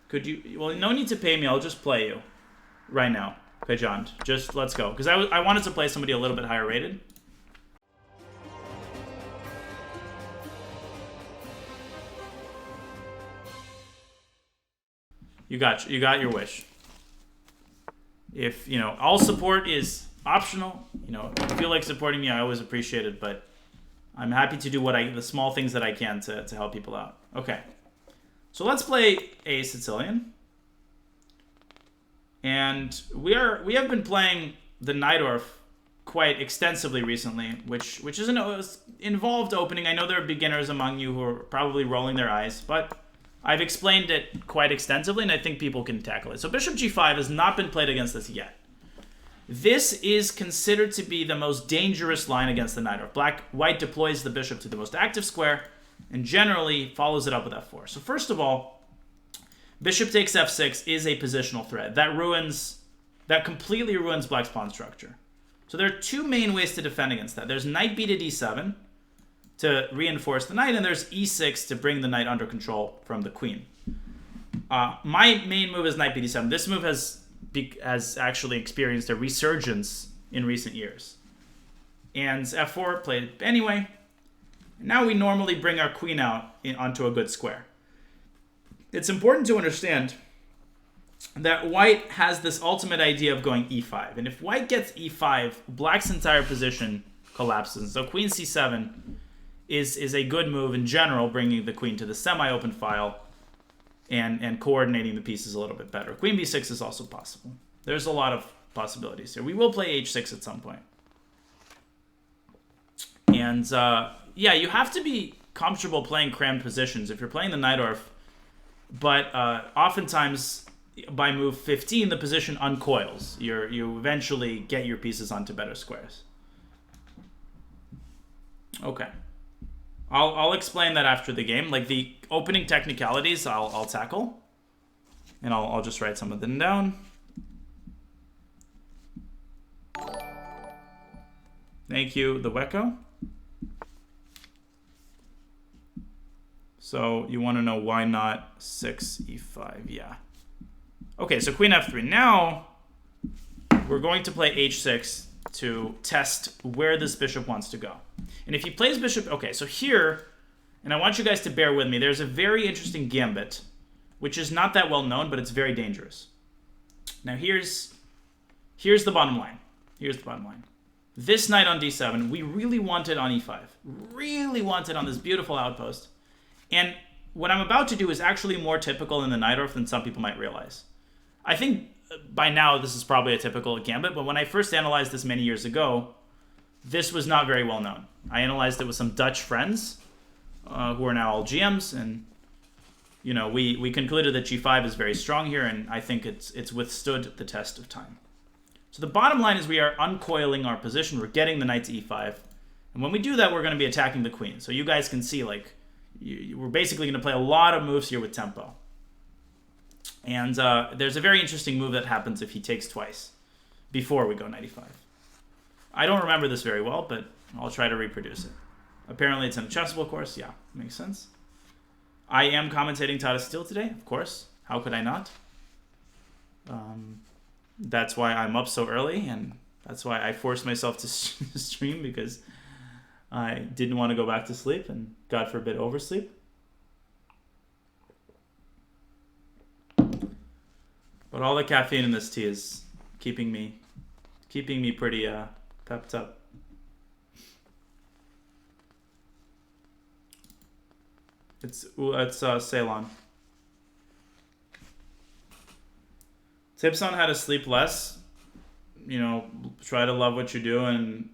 Could you... Well, no need to pay me. I'll just play you right now. Okay, John. Just let's go. Because I wanted to play somebody a little bit higher rated. You got your wish. If, all support is optional, if you feel like supporting me, I always appreciate it, but I'm happy to do the small things that I can to help people out. Okay. So let's play a Sicilian. And we have been playing the Najdorf quite extensively recently, which is an involved opening. I know there are beginners among you who are probably rolling their eyes, but I've explained it quite extensively, and I think people can tackle it. So bishop g5 has not been played against this yet. This is considered to be the most dangerous line against the Najdorf. White deploys the bishop to the most active square, and generally follows it up with f4. So first of all, bishop takes f6 is a positional threat. That completely ruins black's pawn structure. So there are two main ways to defend against that. There's knight b to d7 to reinforce the knight, and there's e6 to bring the knight under control from the queen. My main move is knight b d7. This move has actually experienced a resurgence in recent years. And f4 played anyway. Now we normally bring our queen out onto a good square. It's important to understand that white has this ultimate idea of going e5. And if white gets e5, black's entire position collapses. So queen c7 is a good move in general, bringing the queen to the semi-open file and coordinating the pieces a little bit better. Queen b6 is also possible. There's a lot of possibilities here. We will play h6 at some point. And yeah, you have to be comfortable playing crammed positions if you're playing the Najdorf. But oftentimes, by move 15, the position uncoils. You eventually get your pieces onto better squares. Okay. I'll explain that after the game. Like the opening technicalities, I'll tackle. And I'll just write some of them down. Thank you, the Wecco. So you want to know why not 6 e5? Yeah. Okay, so queen f3. Now we're going to play h6 to test where this bishop wants to go. And if he plays bishop... Okay, so here, and I want you guys to bear with me, there's a very interesting gambit, which is not that well known, but it's very dangerous. Now here's the bottom line. Here's the bottom line. This knight on d7, we really wanted on e5. Really wanted on this beautiful outpost. And what I'm about to do is actually more typical in the Najdorf than some people might realize. I think by now this is probably a typical gambit, but when I first analyzed this many years ago, this was not very well known. I analyzed it with some Dutch friends who are now all GMs, and we concluded that g5 is very strong here, and I think it's withstood the test of time. So the bottom line is we are uncoiling our position. We're getting the knight to e5, and when we do that, we're going to be attacking the queen. So you guys can see, like, we're basically going to play a lot of moves here with tempo. And there's a very interesting move that happens if he takes twice before we go knight e5. I don't remember this very well, but I'll try to reproduce it. Apparently it's in a chessable course. Yeah, makes sense. I am commentating Tata Steel today, of course. How could I not? That's why I'm up so early, and that's why I forced myself to stream, because I didn't want to go back to sleep and, God forbid, oversleep. But all the caffeine in this tea is keeping me pretty pepped up. It's Ceylon. Tips on how to sleep less. Try to love what you do and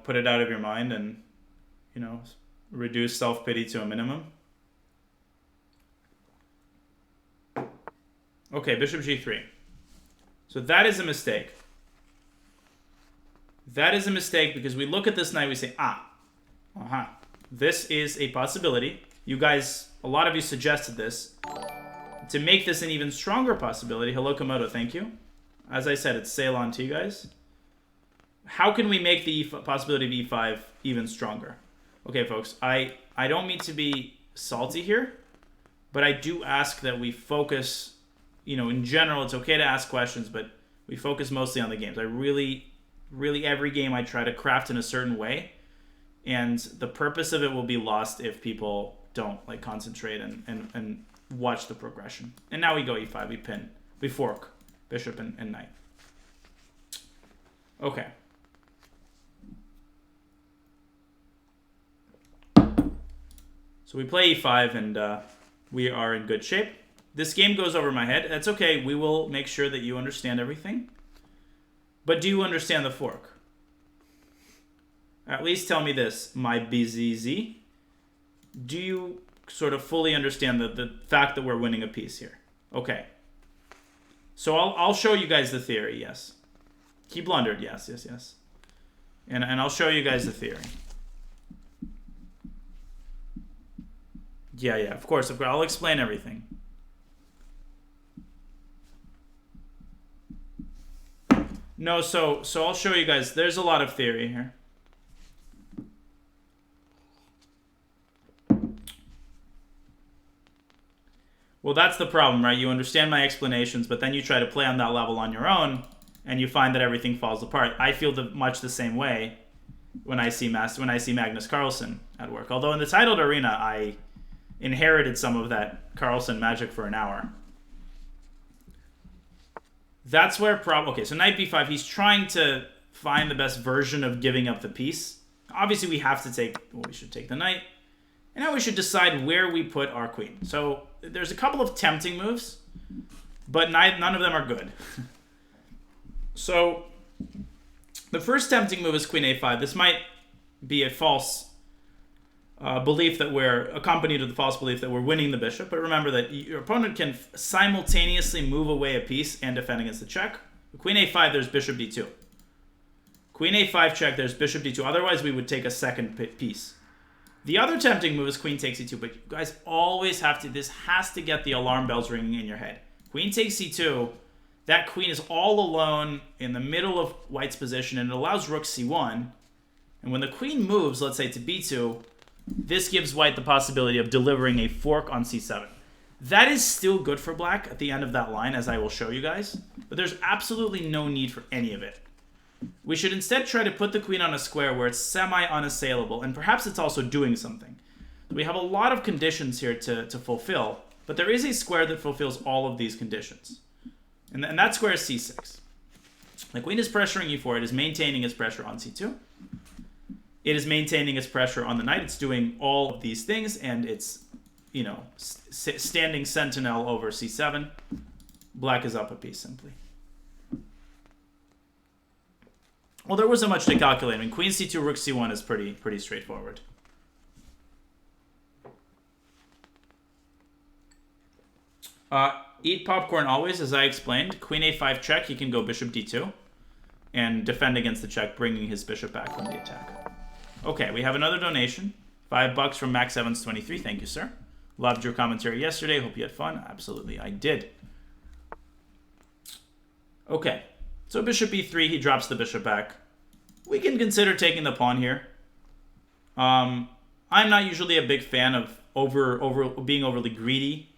put it out of your mind, and reduce self-pity to a minimum. Okay, bishop g3. So that is a mistake. That is a mistake because we look at this knight, we say, this is a possibility. You guys, a lot of you suggested this. To make this an even stronger possibility, hello Komodo, thank you. As I said, it's Ceylon to you guys. How can we make the possibility of e5 even stronger? Okay, folks, I don't mean to be salty here, But I do ask that we focus, you know, in general, it's okay to ask questions, but we focus mostly on the games. I really, every game I try to craft in a certain way, and the purpose of it will be lost if people don't like concentrate and watch the progression. And now we go e5, we pin, we fork bishop and knight. Okay. So we play e5 and we are in good shape. This game goes over my head. That's okay. We will make sure that you understand everything. But do you understand the fork? At least tell me this, my BZZ. Do you sort of fully understand the fact that we're winning a piece here? Okay. So I'll show you guys the theory, yes. He blundered, yes. And I'll show you guys the theory. Yeah, of course. I'll explain everything. No, so I'll show you guys. There's a lot of theory here. Well, that's the problem, right? You understand my explanations, but then you try to play on that level on your own, and you find that everything falls apart. I feel much the same way when I see Magnus Carlsen at work. Although in the titled arena, I inherited some of that Carlsen magic for an hour. That's where okay, so knight b5, he's trying to find the best version of giving up the piece. Obviously, we have to take, well, we should take the knight. And now we should decide where we put our queen. So there's a couple of tempting moves, but none of them are good. So the first tempting move is queen a5. This might be a false belief that we're accompanied with the false belief that we're winning the bishop. But remember that your opponent can simultaneously move away a piece and defend against the check. Queen a5, there's bishop d2. Queen a5 check, there's bishop d2. Otherwise, we would take a second piece. The other tempting move is queen takes c2, but you guys always have to, this has to get the alarm bells ringing in your head. Queen takes c2, that queen is all alone in the middle of white's position, and it allows rook c1. And when the queen moves, let's say to b2, this gives white the possibility of delivering a fork on c7. That is still good for black at the end of that line, as I will show you guys, but there's absolutely no need for any of it. We should instead try to put the queen on a square where it's semi-unassailable, and perhaps it's also doing something. We have a lot of conditions here to fulfill, but there is a square that fulfills all of these conditions. And that square is c6. The queen is pressuring e4. It is maintaining its pressure on c2. It is maintaining its pressure on the knight. It's doing all of these things, and it's, you know, standing sentinel over c7. Black is up a piece, simply. Well, there wasn't much to calculate. I mean, queen c2, rook c1 is pretty straightforward. Eat popcorn always, as I explained. Queen a5 check, he can go bishop d2 and defend against the check, bringing his bishop back from the attack. Okay, we have another donation. $5 from Max Evans 23. Thank you, sir. Loved your commentary yesterday. Hope you had fun. Absolutely, I did. Okay. So bishop e3, he drops the bishop back. We can consider taking the pawn here. I'm not usually a big fan of being overly greedy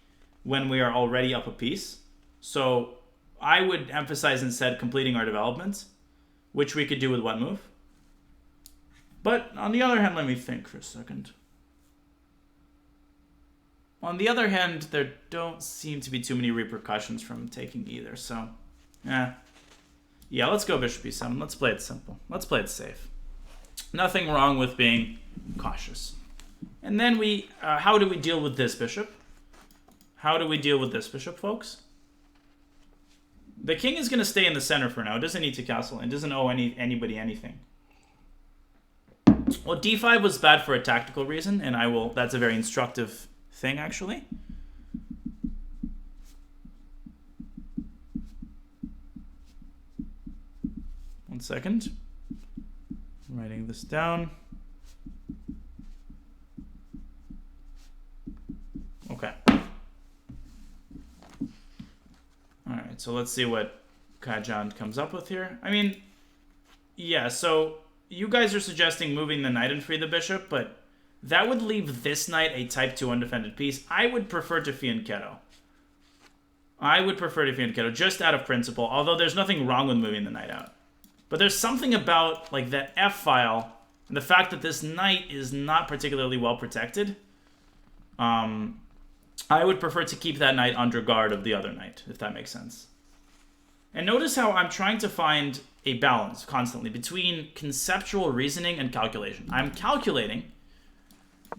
when we are already up a piece. So I would emphasize instead completing our development, which we could do with what move? But on the other hand, let me think for a second. On the other hand, there don't seem to be too many repercussions from taking either, so yeah, let's go bishop e7. Let's play it simple. Let's play it safe. Nothing wrong with being cautious. And then how do we deal with this bishop? How do we deal with this bishop, folks? The king is going to stay in the center for now. It doesn't need to castle. It doesn't owe anybody anything. Well, d5 was bad for a tactical reason, and that's a very instructive thing, actually. One second. I'm writing this down. Okay. Alright, so let's see what Kajan comes up with here. I mean, yeah, so you guys are suggesting moving the knight and free the bishop, but That would leave this knight a type 2 undefended piece. I would prefer to fianchetto. Just out of principle, although there's nothing wrong with moving the knight out. But there's something about like that f-file and the fact that this knight is not particularly well protected. I would prefer to keep that knight under guard of the other knight, if that makes sense. And notice how I'm trying to find a balance constantly between conceptual reasoning and calculation. I'm calculating,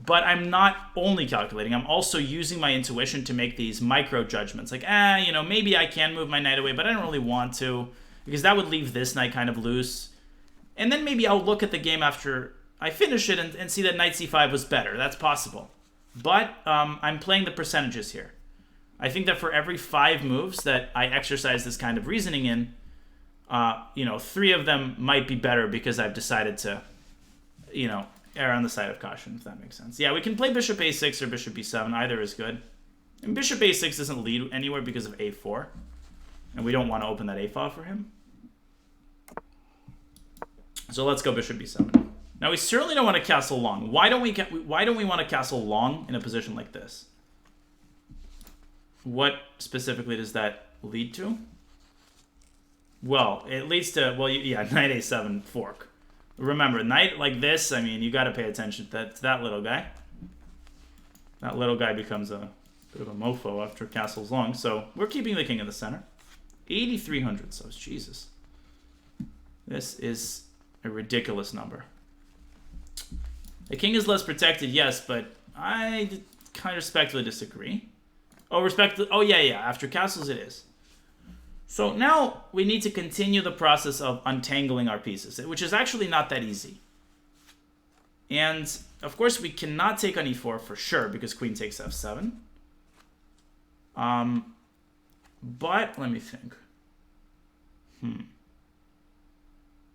but I'm not only calculating. I'm also using my intuition to make these micro judgments. Like, you know, maybe I can move my knight away, but I don't really want to, because that would leave this knight kind of loose. And then maybe I'll look at the game after I finish it and see that knight c5 was better. That's possible. But I'm playing the percentages here. I think that for every 5 moves that I exercise this kind of reasoning in, you know, 3 of them might be better because I've decided to, you know, err on the side of caution, if that makes sense. Yeah, we can play bishop a6 or bishop b7. Either is good. And bishop a6 doesn't lead anywhere because of a4. And we don't want to open that a file for him. So let's go bishop b7. Now we certainly don't want to castle long. Why don't we want to castle long in a position like this? What specifically does that lead to? Well, it leads to, well, yeah, knight a7 fork. Remember, knight like this, I mean, you got to pay attention to that little guy. That little guy becomes a bit of a mofo after castle's long. So we're keeping the king in the center. 8,300 so Jesus. This is a ridiculous number. The king is less protected, yes, but I kind of respectfully disagree. Oh, yeah, after castles it is. So now we need to continue the process of untangling our pieces, which is actually not that easy. And, of course, we cannot take on e4 for sure, because queen takes f7. But, let me think.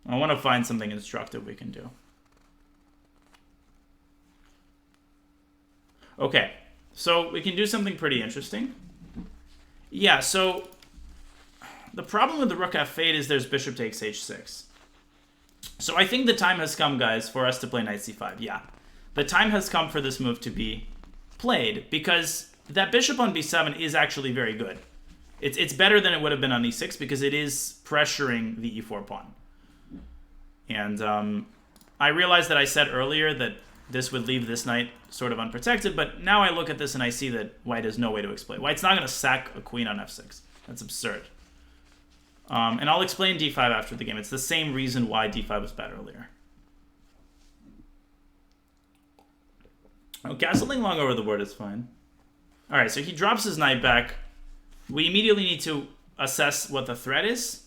I want to find something instructive we can do. Okay, so we can do something pretty interesting. Yeah, so the problem with the rook f8 is there's bishop takes h6. So I think the time has come, guys, for us to play knight c5. Yeah, the time has come for this move to be played, because that bishop on b7 is actually very good. It's better than it would have been on e6 because it is pressuring the e4 pawn. And I realized that I said earlier that this would leave this knight sort of unprotected, but now I look at this and I see that white has no way to exploit. White's not going to sack a queen on f6. That's absurd. And I'll explain d5 after the game. It's the same reason why d5 was bad earlier. Oh, castling long over the board is fine. All right, so he drops his knight back. We immediately need to assess what the threat is.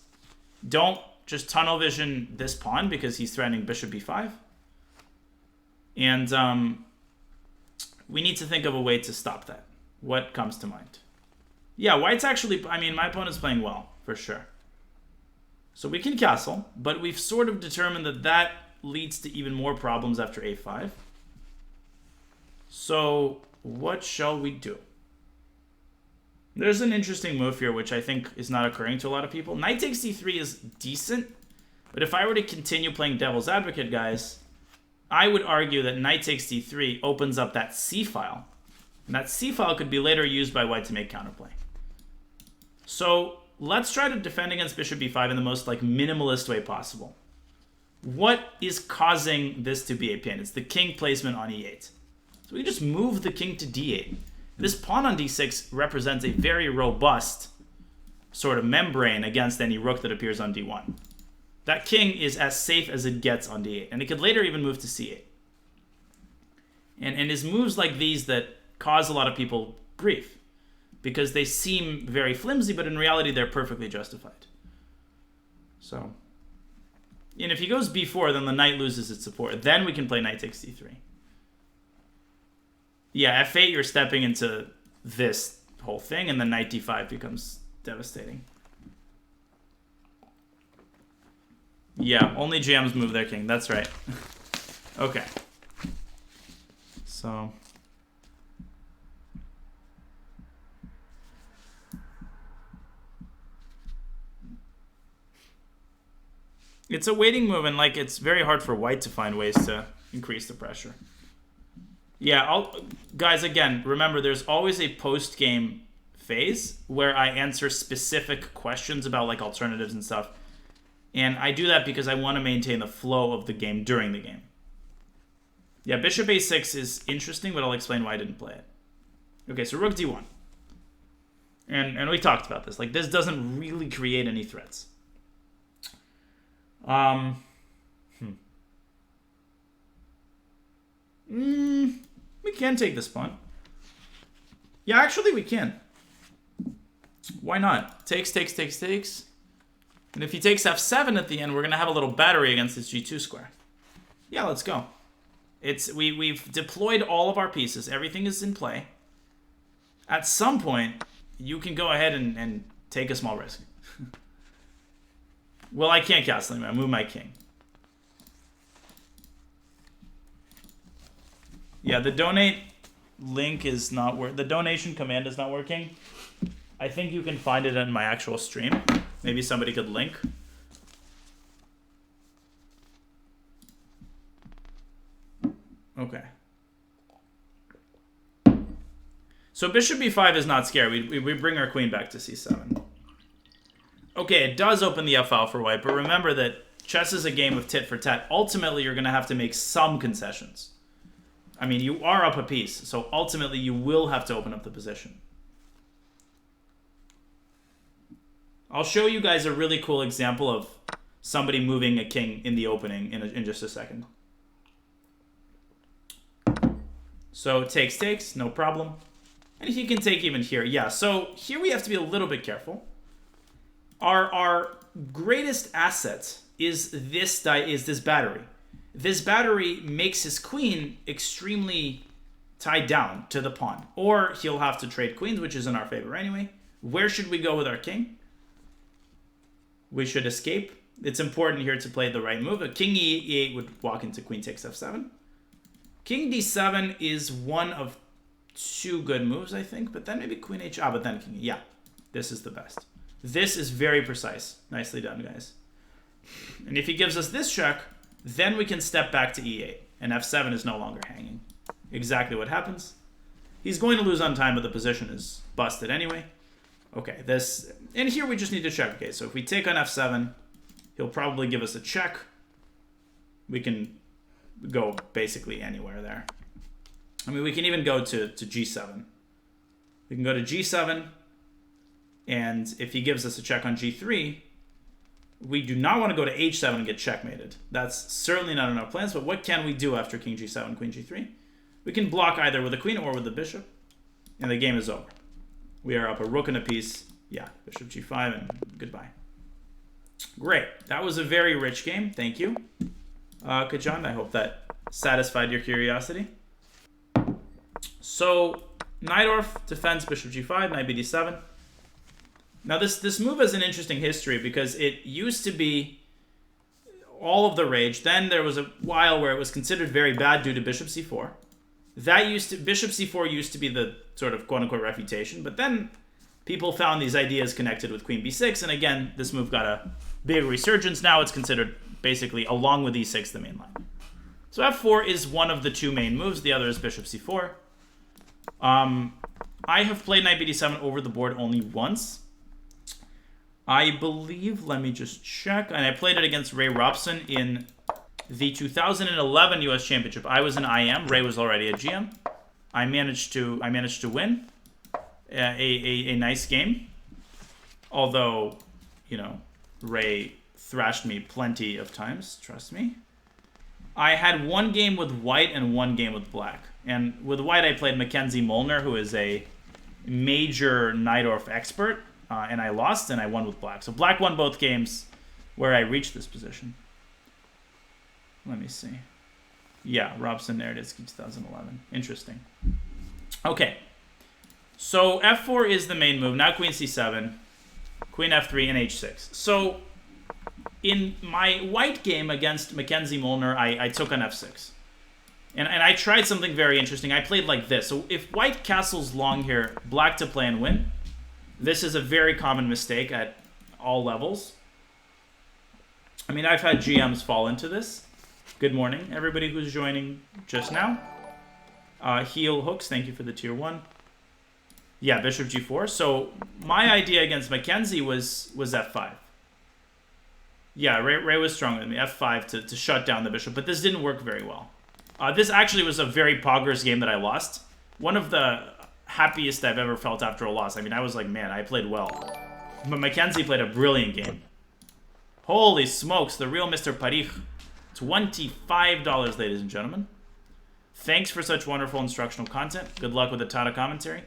Don't just tunnel vision this pawn because he's threatening bishop b5. And we need to think of a way to stop that. What comes to mind? Yeah, white's actually, I mean, my opponent's playing well, for sure. So we can castle, but we've sort of determined that that leads to even more problems after a5. So what shall we do? There's an interesting move here, which I think is not occurring to a lot of people. Knight takes d3 is decent, but if I were to continue playing devil's advocate, guys, I would argue that knight takes d3 opens up that c file, and that c file could be later used by white to make counterplay. So let's try to defend against bishop b5 in the most minimalist way possible. What is causing this to be a pin? It's the king placement on e8. So we just move the king to d8. This pawn on d6 represents a very robust sort of membrane against any rook that appears on d1. That king is as safe as it gets on d8, and it could later even move to c8. And it's moves like these that cause a lot of people grief, because they seem very flimsy, but in reality they're perfectly justified. So, and if he goes b4, then the knight loses its support. Then we can play knight takes d3. Yeah, f8, you're stepping into this whole thing, and then knight d5 becomes devastating. Yeah, only GMs move their king. That's right. Okay. So. It's a waiting move, and it's very hard for white to find ways to increase the pressure. Yeah, guys, again, remember, there's always a post-game phase where I answer specific questions about, like, alternatives and stuff. And I do that because I want to maintain the flow of the game during the game. Yeah, bishop a6 is interesting, but I'll explain why I didn't play it. Okay, so rook d1. And we talked about this. Like, this doesn't really create any threats. We can take this pawn. Yeah, actually we can. Why not? Takes. And if he takes f7 at the end, we're going to have a little battery against this g2 square. Yeah, let's go. We've deployed all of our pieces. Everything is in play. At some point, you can go ahead and take a small risk. Well, I can't castle him. I move my king. Yeah, the donate link is not working. The donation command is not working. I think you can find it in my actual stream. Maybe somebody could link. Okay. So bishop b5 is not scary. We bring our queen back to c7. Okay, it does open the f file for white, but remember that chess is a game of tit for tat. Ultimately, you're going to have to make some concessions. I mean, you are up a piece, so ultimately you will have to open up the position. I'll show you guys a really cool example of somebody moving a king in the opening in just a second. So takes, no problem. And he can take even here. Yeah, so here we have to be a little bit careful. Our greatest asset is this battery. This battery makes his queen extremely tied down to the pawn. Or he'll have to trade queens, which is in our favor anyway. Where should we go with our king? We should escape. It's important here to play the right move. A king e8 would walk into queen takes f7. King d7 is one of two good moves, I think. But then maybe queen h... but then king... Yeah, this is the best. This is very precise. Nicely done, guys. And if he gives us this check, then we can step back to e8. And f7 is no longer hanging. Exactly what happens. He's going to lose on time, but the position is busted anyway. Okay, this... And here we just need to check. Okay, so if we take on f7, he'll probably give us a check. We can go basically anywhere there. I mean, we can even go to g7. We can go to g7, and if he gives us a check on g3, we do not want to go to h7 and get checkmated. That's certainly not in our plans, but what can we do after king g7, queen g3? We can block either with the queen or with the bishop, and the game is over. We are up a rook and a piece. Yeah, bishop g5, and goodbye. Great. That was a very rich game. Thank you, Kajan. I hope that satisfied your curiosity. So, Najdorf defends bishop g5, knight bd7. Now, this move has an interesting history because it used to be all of the rage. Then there was a while where it was considered very bad due to bishop c4. Bishop c4 used to be the sort of quote-unquote refutation, but then people found these ideas connected with queen b6, and again, this move got a big resurgence. Now it's considered basically, along with e6, the main line. So f4 is one of the two main moves. The other is bishop c4. I have played knight bd7 over the board only once. I believe, let me just check, and I played it against Ray Robson in the 2011 US Championship. I was an IM, Ray was already a GM. I managed to win a nice game. Although, you know, Ray thrashed me plenty of times, trust me. I had one game with white and one game with black. And with white, I played Mackenzie Molnar, who is a major Najdorf expert. And I lost, and I won with black. So black won both games where I reached this position. Let me see. Yeah, Robson Naroditsky 2011. Interesting. Okay. So f4 is the main move. Now queen c7, queen f3, and h6. So in my white game against Mackenzie Molnar, I took on f6. And I tried something very interesting. I played like this. So if white castles long here, black to play and win. This is a very common mistake at all levels. I mean, I've had GMs fall into this. Good morning, everybody who's joining just now. Heel hooks, thank you for the tier 1. Yeah, bishop g4. So my idea against Mackenzie was f5. Yeah, Ray was stronger than me. f5 to shut down the bishop, but this didn't work very well. This actually was a very poggers game that I lost. One of the happiest I've ever felt after a loss. I mean, I was like, man, I played well. But Mackenzie played a brilliant game. Holy smokes, the real Mr. Paris. $25, ladies and gentlemen. Thanks for such wonderful instructional content. Good luck with the Tata commentary.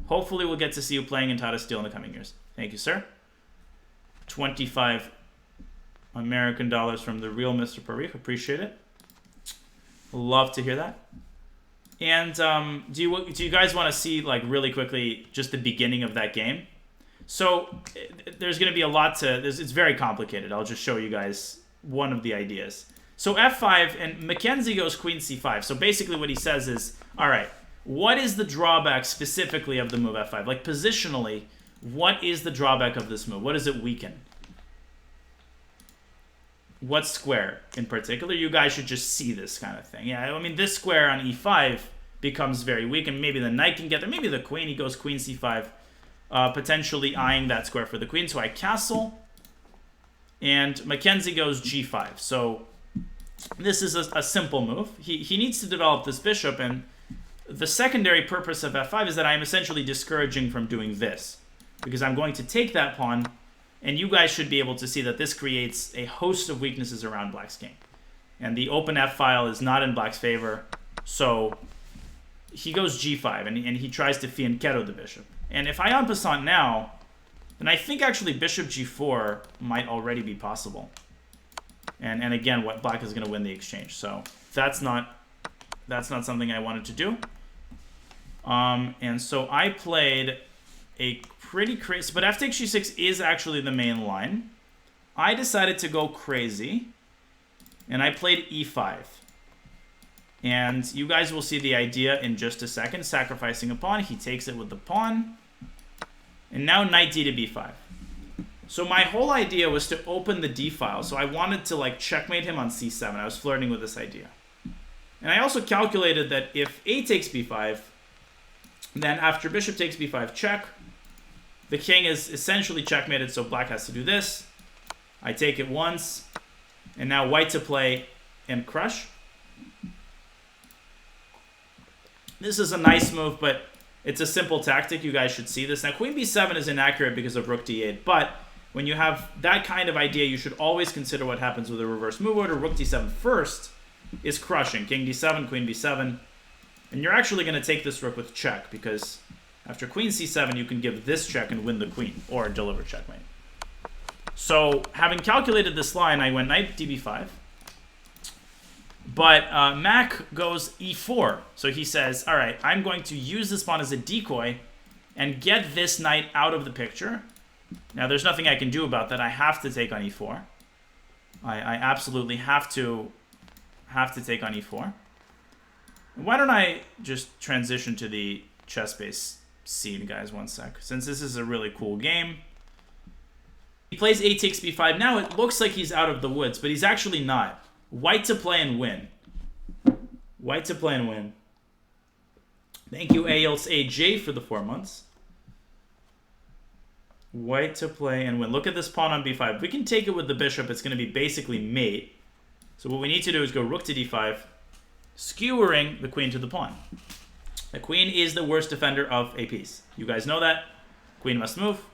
Hopefully we'll get to see you playing in Tata Steel in the coming years. Thank you, sir. 25 American dollars from the real Mr. Paris. Appreciate it. Love to hear that. And do you guys want to see, like, really quickly just the beginning of that game? So there's going to be a lot to this. It's very complicated. I'll just show you guys one of the ideas. So f5, and Mackenzie goes queen c5. So basically what he says is, all right, what is the drawback specifically of the move f5? Like, positionally, what is the drawback of this move? What does it weaken? What square in particular? You guys should just see this kind of thing. Yeah, I mean, this square on e5 becomes very weak, and maybe the knight can get there. Maybe the queen, he goes queen c5, potentially eyeing that square for the queen. So I castle, and Mackenzie goes g5. So this is a simple move. He needs to develop this bishop, and the secondary purpose of f5 is that I'm essentially discouraging from doing this, because I'm going to take that pawn. And you guys should be able to see that this creates a host of weaknesses around black's game. And the open f file is not in black's favor. So he goes g5, and he tries to fianchetto the bishop. And if I en passant now, then I think actually bishop g4 might already be possible. And again, what black is going to win the exchange. So that's not something I wanted to do. And so I played a pretty crazy, but f takes g6 is actually the main line. I decided to go crazy, and I played e5. And you guys will see the idea in just a second. Sacrificing a pawn, he takes it with the pawn. And now knight d to b5. So my whole idea was to open the d file. So I wanted to, like, checkmate him on c7. I was flirting with this idea. And I also calculated that if a takes b5, then after bishop takes b5 check, the king is essentially checkmated, so black has to do this. I take it once, and now white to play and crush. This is a nice move, but it's a simple tactic. You guys should see this. Now, queen b7 is inaccurate because of rook d8, but when you have that kind of idea, you should always consider what happens with a reverse move order. Rook d7 first is crushing. King d7, queen b7. And you're actually going to take this rook with check, because after queen c7, you can give this check and win the queen, or deliver checkmate. So, having calculated this line, I went knight db5. But Mac goes e4. So he says, all right, I'm going to use this pawn as a decoy and get this knight out of the picture. Now, there's nothing I can do about that. I have to take on e4. I absolutely have to take on e4. Why don't I just transition to the chess-based scene, guys, one sec, since this is a really cool game. He plays a takes b5. Now it looks like he's out of the woods, but he's actually not. White to play and win. White to play and win. Thank you, AJ, for the 4 months. White to play and win. Look at this pawn on b5. If we can take it with the bishop, it's going to be basically mate. So what we need to do is go rook to d5, skewering the queen to the pawn. The queen is the worst defender of a piece. You guys know that. Queen must move.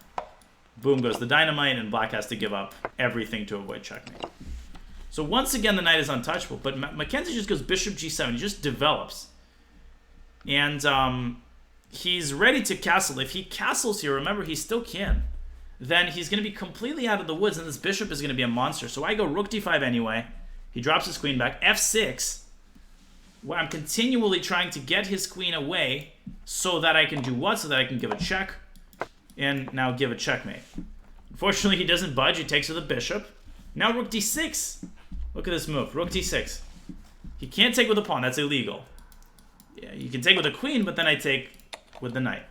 Boom goes the dynamite, and black has to give up everything to avoid checkmate. So once again, the knight is untouchable, but Mackenzie just goes bishop g7. He just develops. And he's ready to castle. If he castles here, remember, he still can. Then he's going to be completely out of the woods, and this bishop is going to be a monster. So I go rook d5 anyway. He drops his queen back. f6. Where I'm continually trying to get his queen away so that I can do what? So that I can give a check and now give a checkmate. Unfortunately, he doesn't budge. He takes with the bishop. Now rook d6. Look at this move. Rook d6. He can't take with a pawn. That's illegal. Yeah, you can take with a queen, but then I take with the knight.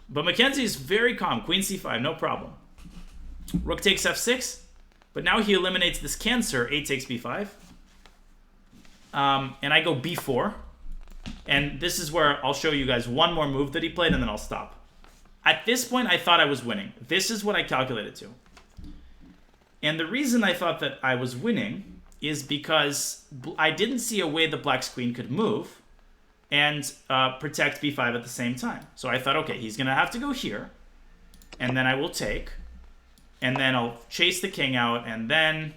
But Mackenzie is very calm. Queen c5, no problem. Rook takes f6. But now he eliminates this cancer. A takes b5. And I go b4. And this is where I'll show you guys one more move that he played, and then I'll stop. At this point, I thought I was winning. This is what I calculated to. And the reason I thought that I was winning is because I didn't see a way that Black's queen could move and protect b5 at the same time. So I thought, okay, he's going to have to go here, and then I will take, and then I'll chase the king out, and then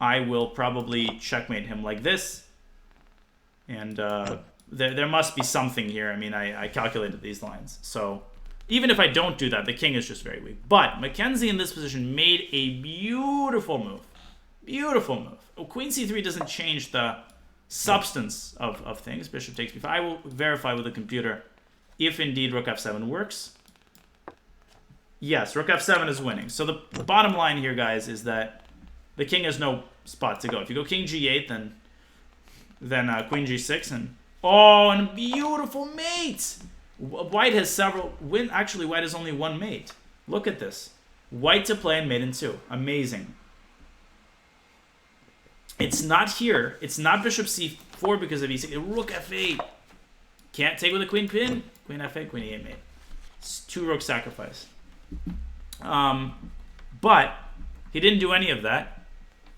I will probably checkmate him like this. And there must be something here. I mean, I calculated these lines. So even if I don't do that, the king is just very weak. But Mackenzie in this position made a beautiful move. Beautiful move. Oh, queen c3 doesn't change the substance of things. Bishop takes b5. I will verify with the computer if indeed rook f7 works. Yes, rook f7 is winning. So the bottom line here, guys, is that the king has no spot to go. If you go king g8, then queen g6, and oh, and beautiful mate. White has several. Actually, white has only one mate. Look at this. White to play and mate in 2. Amazing. It's not here. It's not bishop c4 because of e6. Rook f8. Can't take with a queen pin. Queen f8, queen e8 mate. It's 2 rook sacrifice. But he didn't do any of that.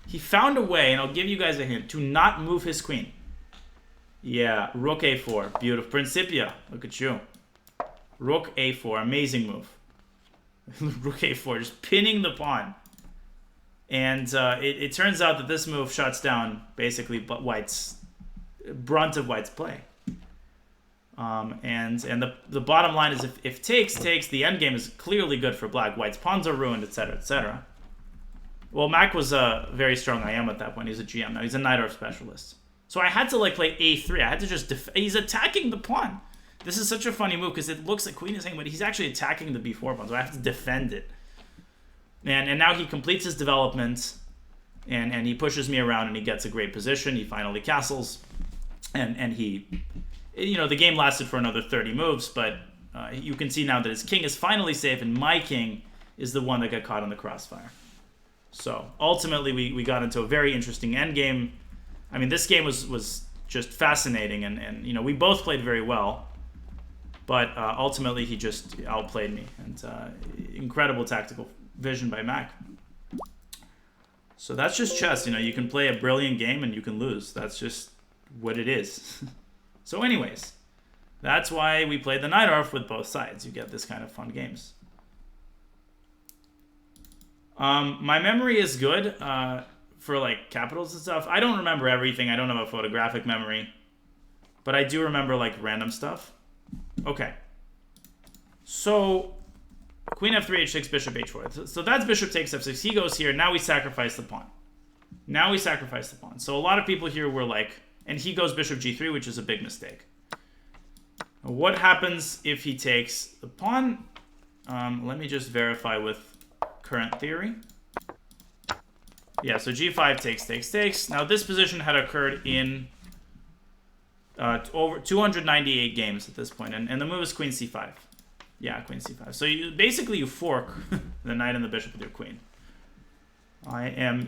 He found a way, and I'll give you guys a hint, to not move his queen. Yeah, rook a4. Beautiful. Principia. Look at you. Rook a4. Amazing move. Rook a4. Just pinning the pawn. And it turns out that this move shuts down basically White's brunt of White's play. And the bottom line is if takes, the endgame is clearly good for Black. White's pawns are ruined, etc., etc. Well, Mac was a very strong IM at that point. He's a GM now. He's a Najdorf specialist. So I had to like play a3. I had to just he's attacking the pawn. This is such a funny move because it looks like queen is hanging, but he's actually attacking the b4 pawn. So I have to defend it. And now he completes his development, and he pushes me around, and he gets a great position. He finally castles, and he, you know, the game lasted for another 30 moves, but you can see now that his king is finally safe, and my king is the one that got caught in the crossfire. So ultimately, we got into a very interesting endgame. I mean, this game was just fascinating, and you know, we both played very well, but ultimately he just outplayed me, and incredible tactical vision by Mac. So that's just chess. You know, you can play a brilliant game and you can lose. That's just what it is. So anyways, that's why we play the Najdorf with both sides. You get this kind of fun games. My memory is good for like capitals and stuff. I don't remember everything. I don't have a photographic memory, but I do remember like random stuff. Okay. So queen f3, h6, bishop h4. So that's bishop takes f6. He goes here. Now we sacrifice the pawn. So a lot of people here were like, and he goes bishop g3, which is a big mistake. What happens if he takes the pawn? Let me just verify with current theory. Yeah, so g5 takes. Now this position had occurred in over 298 games at this point, and the move is queen c5. Yeah, queen c5. So you fork the knight and the bishop with your queen.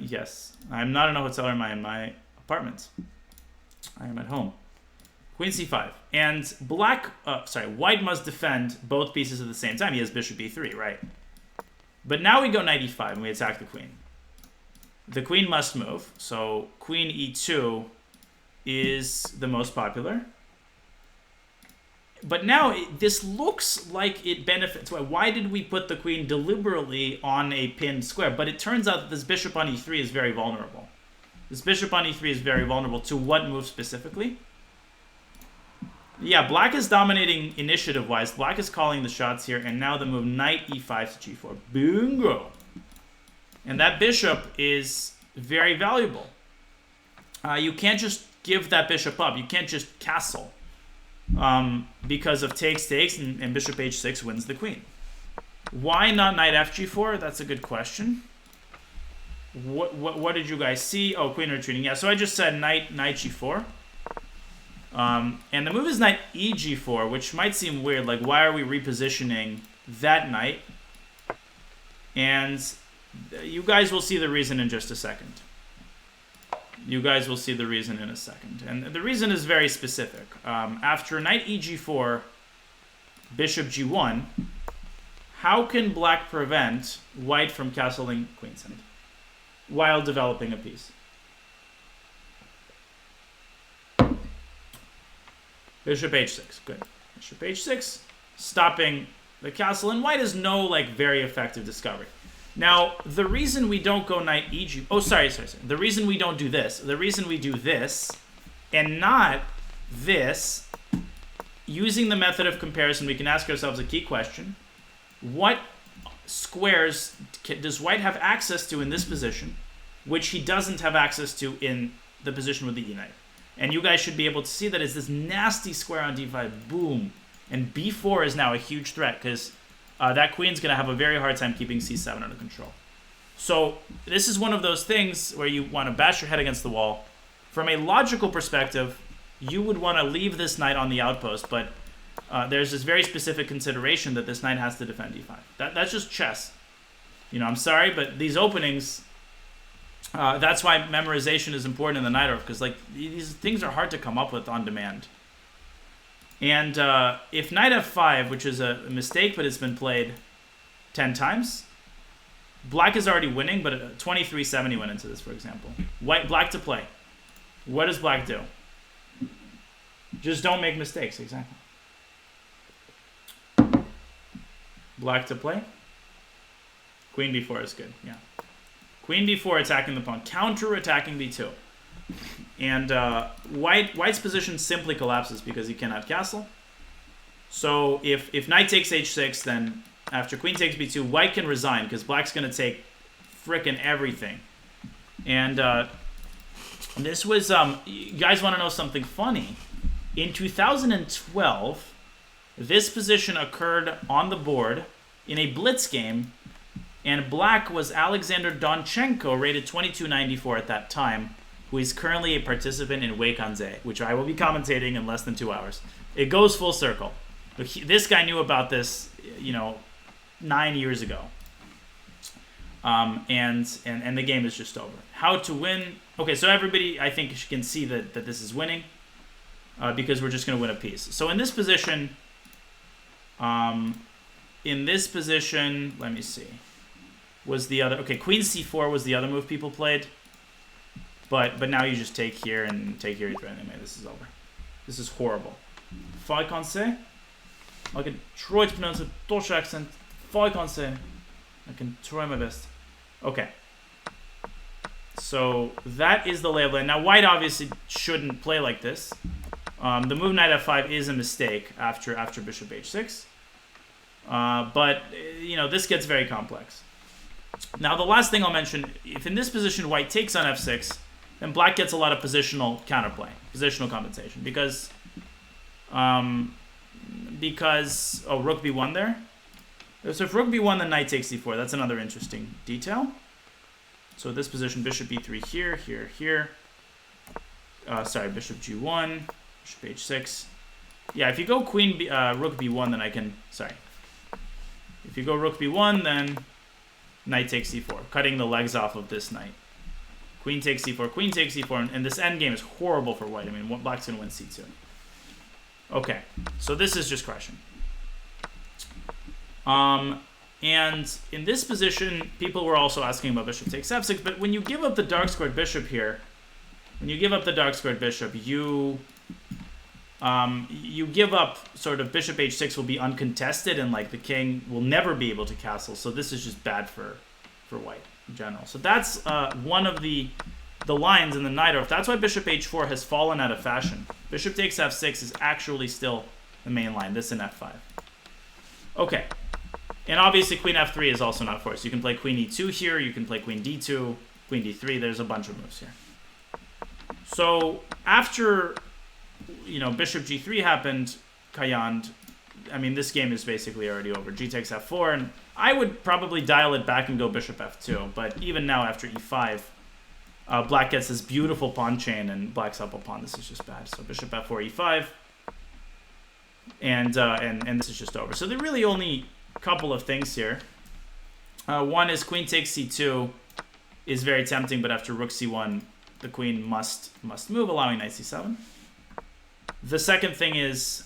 Yes. I'm not in a hotel room. I am in my apartment. I am at home. Queen c5. And white must defend both pieces at the same time. He has bishop e3, right? But now we go knight e5 and we attack the queen. The queen must move. So queen e2 is the most popular. But now this looks like it benefits. Why did we put the queen deliberately on a pinned square? But it turns out that this bishop on e3 is very vulnerable. This bishop on e3 is very vulnerable to what move specifically? Yeah, Black is dominating initiative-wise. Black is calling the shots here, and now the move knight e5 to g4. Bingo! And that bishop is very valuable. You can't just give that bishop up. You can't just castle. Because of takes, and bishop h6 wins the queen. Why not knight fg4? That's a good question. What did you guys see? Oh, queen retreating. Yeah, so I just said knight g4. And the move is knight eg4, which might seem weird. Like, why are we repositioning that knight? And you guys will see the reason in just a second. You guys will see the reason in a second. And the reason is very specific. After knight eg4, bishop g1, how can black prevent white from castling queenside while developing a piece? Bishop h6, good. Bishop h6, stopping the castle, and white is no like very effective discovery. Now, the reason we don't go knight eg... Oh, sorry. The reason we don't do this, the reason we do this, and not this, using the method of comparison, we can ask ourselves a key question. What squares does white have access to in this position, which he doesn't have access to in the position with the e-knight? And you guys should be able to see that it's this nasty square on d5, boom. And b4 is now a huge threat, because that queen's going to have a very hard time keeping c7 under control. So this is one of those things where you want to bash your head against the wall. From a logical perspective, you would want to leave this knight on the outpost, but there's this very specific consideration that this knight has to defend d5. That's just chess. You know, I'm sorry, but these openings, that's why memorization is important in the Najdorf, because like these things are hard to come up with on demand. And if knight f5, which is a mistake, but it's been played 10 times, black is already winning, but 23-70 went into this, for example. Black to play. What does black do? Just don't make mistakes, exactly. Black to play. Queen b4 is good, yeah. Queen b4 attacking the pawn, counter-attacking b2. And white's position simply collapses because he cannot castle. So if knight takes h6, then after queen takes b2, white can resign because black's going to take frickin' everything. And this was, you guys want to know something funny? In 2012, this position occurred on the board in a blitz game, and black was Alexander Donchenko, rated 2294 at that time, who is currently a participant in Weikanze, which I will be commentating in less than 2 hours. It goes full circle. This guy knew about this, 9 years ago. And the game is just over. How to win? Okay, so everybody, I think, can see that this is winning because we're just going to win a piece. So in this position, let me see, was the other, okay, queen c4 was the other move people played. But now you just take here and take here. Anyway, this is over. This is horrible. Falconse. I can try to pronounce a Dutch accent. Falconse. I can try my best. Okay. So that is the lay of the land. Now white obviously shouldn't play like this. The move knight f5 is a mistake after bishop h6. But this gets very complex. Now the last thing I'll mention, if in this position white takes on f6, then black gets a lot of positional counterplay, positional compensation, because rook b1 there. So if rook b1, then knight takes c4. That's another interesting detail. So this position, bishop b3 here, here. Bishop g1, bishop h6. Yeah, if you go rook b1, then I can. If you go rook b1, then knight takes c4, cutting the legs off of this knight. Queen takes c4, queen takes c4, and this endgame is horrible for white. I mean, black's going to win c2. Okay, so this is just crushing. And in this position, people were also asking about bishop takes f6, but when you give up the dark-squared bishop here, you give up sort of bishop h6 will be uncontested, and like the king will never be able to castle, so this is just bad for white in general. So that's one of the lines in the Najdorf. That's why bishop h4 has fallen out of fashion. Bishop takes f6 is actually still the main line, this in f5. Okay, and obviously queen f3 is also not forced. You can play queen e2 here, you can play queen d2, queen d3, there's a bunch of moves here. So after bishop g3 happened, Kayand, I mean, this game is basically already over. G takes f4, and I would probably dial it back and go bishop f2, but even now after e5, black gets this beautiful pawn chain, and black's up a pawn. This is just bad. So bishop f4, e5, and this is just over. So there are really only a couple of things here. One is queen takes c2 is very tempting, but after rook c1, the queen must move, allowing knight c7. The second thing is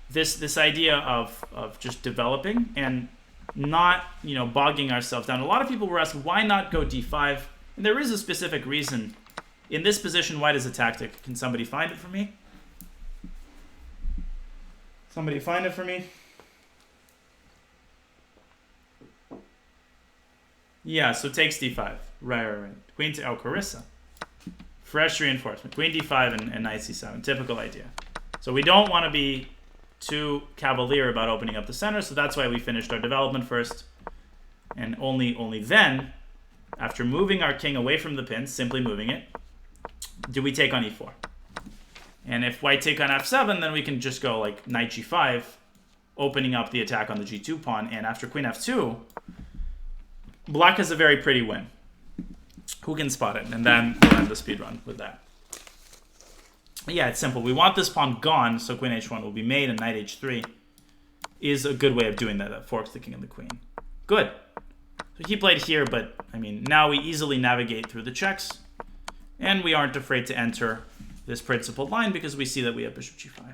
this idea of just developing and not, you know, bogging ourselves down. A lot of people were asking, why not go d5? And there is a specific reason. In this position, white is a tactic. Can somebody find it for me? Somebody find it for me? Yeah, so takes d5. Right. Queen to... Oh, Carissa. Fresh reinforcement. Queen d5 and knight c7. Typical idea. So we don't want to be too cavalier about opening up the center, so that's why we finished our development first. And only then, after moving our king away from the pins, simply moving it, do we take on e4. And if white take on f7, then we can just go like knight g5, opening up the attack on the g2 pawn. And after queen f2, black has a very pretty win. Who can spot it? And then we'll end the speed run with that. Yeah, it's simple. We want this pawn gone, so queen h1 will be made, and knight h3 is a good way of doing that. That forks the king and the queen. Good. So he played here, but, I mean, now we easily navigate through the checks, and we aren't afraid to enter this principled line because we see that we have bishop g5.